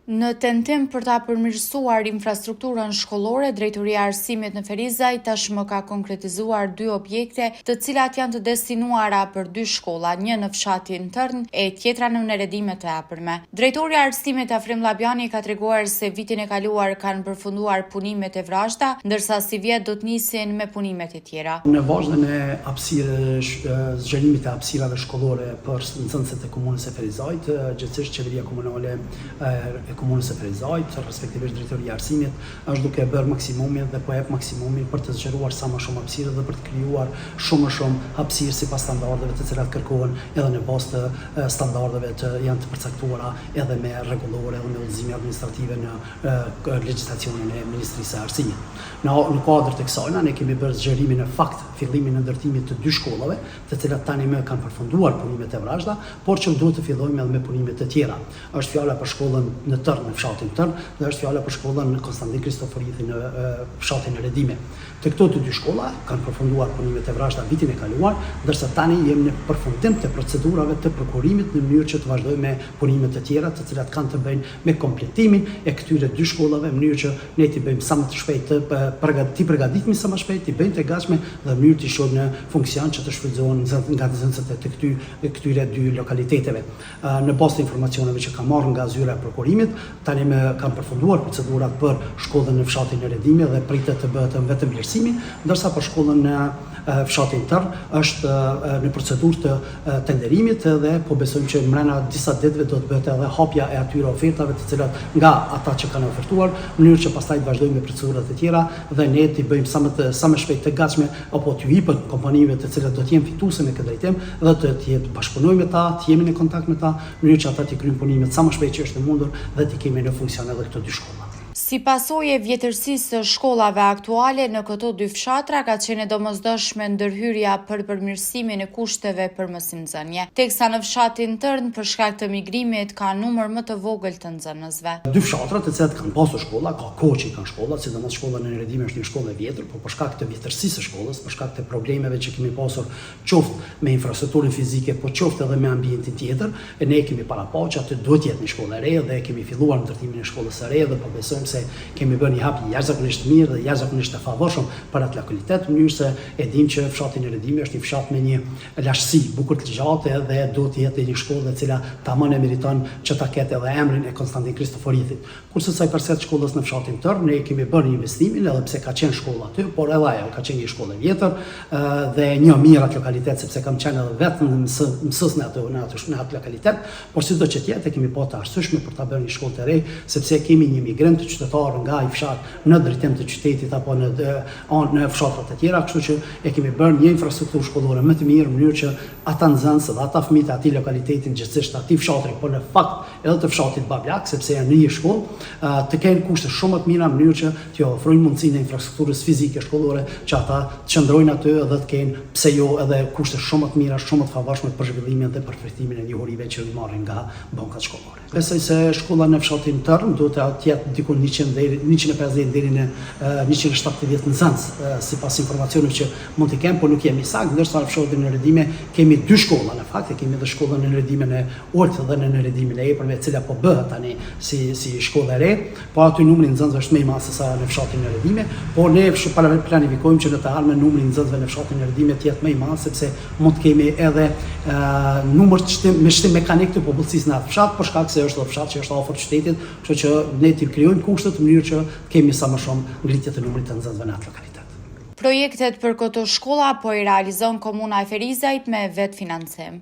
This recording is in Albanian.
Në tentim për ta përmirësuar infrastrukturën shkollore, Drejtoria e Arsimit në Ferizaj tashmë ka konkretizuar 2 objekte, të cilat janë të destinuara për 2 shkolla, një në fshatin Tërn e tjetra në Neredimet e Afërme. Drejtori i Arsimit Afrim Llabjani ka treguar se vitin e kaluar kanë përfunduar punimet e vrashta, ndërsa si vjet do të nisin me punimet e tjera. Në vazhdën e zgjerimit të hapësirave shkollore për nxënësit e komunës së Ferizajt, gjithsesi qeveria komunale e komunës së Ferizajt, respektivisht Drejtoria e Arsimit, është duke bërë maksimumin dhe po jep maksimumin për të zgjeruar sa më shumë hapësirë dhe për të krijuar shumë hapësirë sipas standardeve të cilat kërkohen edhe në bazë të standardeve të janë të përcaktuara edhe me rregullore dhe me udhëzime administrative në legjislacionin e Ministrisë së Arsimit. Në kuadër të kësaj ne kemi bërë zgjerimin e fakt fillimin e ndërtimit të 2 shkollave, të cilat tani më kanë përfunduar punimet e vrashta, por që duhet të fillojmë edhe me punimet e tjera. Është fjala për shkollën në Tërn, në fshatin Tërn, dhe është fjala për shkollën në Konstantin Kristoforithi në fshatin Neredimet. Të këto të 2 shkolla kanë përfunduar punimet e vrashta vitin e kaluar, ndërsa tani jemi në përfundim të procedurave të prokurimit në mënyrë që të vazhdojmë me punimet e tjera, të cilat kanë të bëjnë me kompletimin e këtyre 2 shkollave, në mënyrë që ne t'i bëjmë sa më të shpejt të përgatitemi sa më shpejt, t'i bëjmë të gatshme dhe në mënyrë të shohim në funksion që të shfrytëzohen nga nxënësit e këtyre 2 lokaliteteve. Në bazë të informacioneve që kam marrë nga zyra e prokurimit, tani më kanë përfunduar procedurat për shkollën në fshatin Neredimet dhe pritet të bëhet vetëm vlerësimi, ndërsa për shkollën në fshatin Tërn është në procedurë të tenderimit dhe po besojmë që brenda disa ditëve do të bëhet edhe hapja e atyre ofertave të cilat nga ata që kanë ofertuar, në mënyrë që pastaj të vazhdojmë me procedurat e tjera dhe ne t'i bëjmë sa më shpejt të gatshme apo t'ju jepim kompanive të cilat do të jenë fituese me këtë drejtim dhe të bashkëpunojmë me ta, të jemi në kontakt me ta, në mënyrë që ata të kryejnë punimet sa më shpejt që është e mundur dhe të kemi në funksion edhe këto 2 shkolla. Si pasojë e vjetërsisë së shkollave aktuale në këto 2 fshatra ka qenë domosdoshme ndërhyrja për përmirësimin e kushteve për mësimdhënie, teksa në fshatin Tërn për shkak të migrimit ka numër më të vogël të nxënësve. 2 fshatra të cilat kanë pasur shkolla, ka kohë që kanë shkolla, sidomos shkolla në Neredimet është një shkollë e vjetër, por për shkak të vjetërsisë së shkollës, për shkak të problemeve që kemi pasur qoftë me infrastrukturën fizike, po qoftë edhe me ambientin tjetër, ne kemi paraqur që aty duhet të jetë një shkollë e re dhe kemi filluar ndërtimin e shkollës së re dhe po besojmë se kemi bërë një hap jashtëzakonisht mirë dhe jashtëzakonisht të favorshëm për atë lokalitet, në mënyrë se e dim që fshati Neredimet është një fshat me një lashësi bukur të gjatë dhe duhet të jetë një shkollë e cila tamam e meriton që ta ketë edhe emrin e Konstantin Kristoforithit. Kurse sa i përket shkollës në fshatin Tërn, ne kemi bërë një investimin edhe pse ka qenë shkolla aty, por edhe ajo ka qenë një shkollë e vjetër dhe një mirë atë lokalitet sepse kam qenë edhe vetëm mësues në atë lokalitet, por sido që tjetë kemi pa të arsyeshme për ta bërë një shkollë të re, sepse kemi një migrant të qytetar nga i fshat në drejtim të qytetit apo në fshatrat e tjera, kështu që e kemi bërë një infrastrukturë shkollore më të mirë në mënyrë që ata nxënës dhe ata fëmijët e atij lokalitetin gjithsesi atij fshatri, por në fakt edhe të fshatit Bablak, sepse janë në një shkollë, të kenë kushte shumë më të mira në mënyrë që t'ju ofrojnë mundësinë e infrastrukturës fizike shkollore që ata të qëndrojnë aty dhe të kenë pse jo edhe kushte shumë më të mira, shumë më të favorshme për zhvillimin dhe për përfitimin e njohurive që i marrin nga bankat shkollore. Besoj se shkolla në fshatin Tërn duhet të jetë diku 150 deri në 170 nxënës, sipas informacioneve që mund të kem, por nuk jemi sakt, ndërsa në fshatin Neredimet kemi 2 shkolla në fakt, kemi edhe shkollën në Neredimet e Oltë dhe në Neredimet e Epërme, e cila po bëhet tani si shkollë e re, por aty numri i nxënësve është më i madh se sa në fshatin Neredimet, por ne planifikojmë që në të ardhmen numri i nxënësve në fshatin Neredimet të jetë më i madh sepse mund të kemi edhe numër me shtim mekanik të popullsisë në atë fshat, për shkak se është edhe fshat që është afër qytetit, kështu që ne t'i krijojmë kushtet në mënyrë që kemi sa më shumë ngritje të numrit të nxënësve në atë lokalitet. Projektet për këto shkolla po i realizon Komuna e Ferizajt me vetë financim.